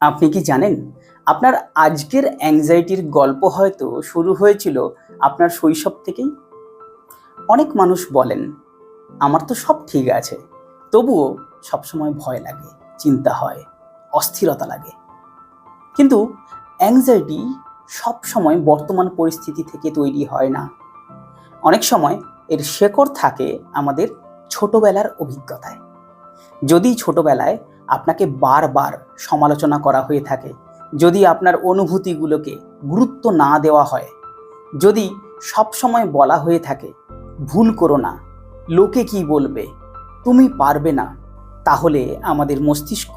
আপনি কি জানেন আপনার আজকের অ্যাংজাইটির গল্প হয়তো শুরু হয়েছিল আপনার শৈশব থেকেই? অনেক মানুষ বলেন, আমার তো সব ঠিক আছে, তবুও সবসময় ভয় লাগে, চিন্তা হয়, অস্থিরতা লাগে। কিন্তু অ্যাংজাইটি সবসময় বর্তমান পরিস্থিতি থেকে তৈরি হয় না। অনেক সময় এর শেকড় থাকে আমাদের ছোটবেলার অভিজ্ঞতায়। যদি ছোটবেলায় আপনাকে বারবার সমালোচনা করা হয়ে থাকে, যদি আপনার অনুভূতিগুলোকে গুরুত্ব না দেওয়া হয়, যদি সব সময় বলা হয়ে থাকে ভুল করো না, লোকে কি বলবে, তুমি পারবে না, তাহলে আমাদের মস্তিষ্ক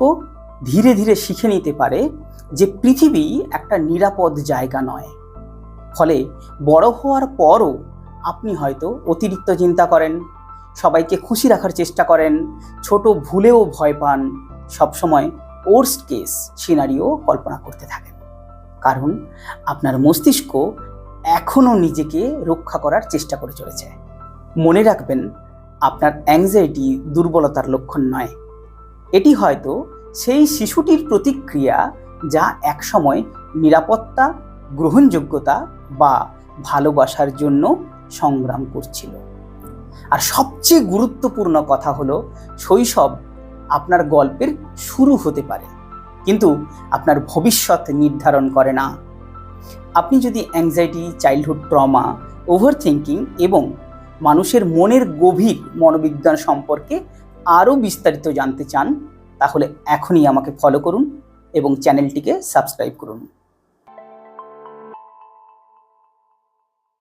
ধীরে ধীরে শিখে নিতে পারে যে পৃথিবী একটা নিরাপদ জায়গা নয়। ফলে বড় হওয়ার পরও আপনি হয়তো অতিরিক্ত চিন্তা করেন, সবাইকে খুশি রাখার চেষ্টা করেন, ছোট ভুলেও ভয় পান, সবসময় ওর্স্ট কেস সিনারিও কল্পনা করতে থাকেন। কারণ আপনার মস্তিষ্ক এখনও নিজেকে রক্ষা করার চেষ্টা করে চলেছে। মনে রাখবেন, আপনার অ্যাংজাইটি দুর্বলতার লক্ষণ নয়। এটি হয়তো সেই শিশুটির প্রতিক্রিয়া যা একসময় নিরাপত্তা, গ্রহণযোগ্যতা বা ভালোবাসার জন্য সংগ্রাম করছিল। আর সবচেয়ে গুরুত্বপূর্ণ কথা হলো, শৈশব আপনার গল্পের শুরু হতে পারে, কিন্তু আপনার ভবিষ্যৎ নির্ধারণ করে না। আপনি যদি anxiety, childhood trauma, over thinking এবং মানুষের মনের গভীর মনোবিজ্ঞান সম্পর্কে আরও বিস্তারিত জানতে চান, তাহলে এখনই আমাকে ফলো করুন এবং চ্যানেলটিকে সাবস্ক্রাইব করুন।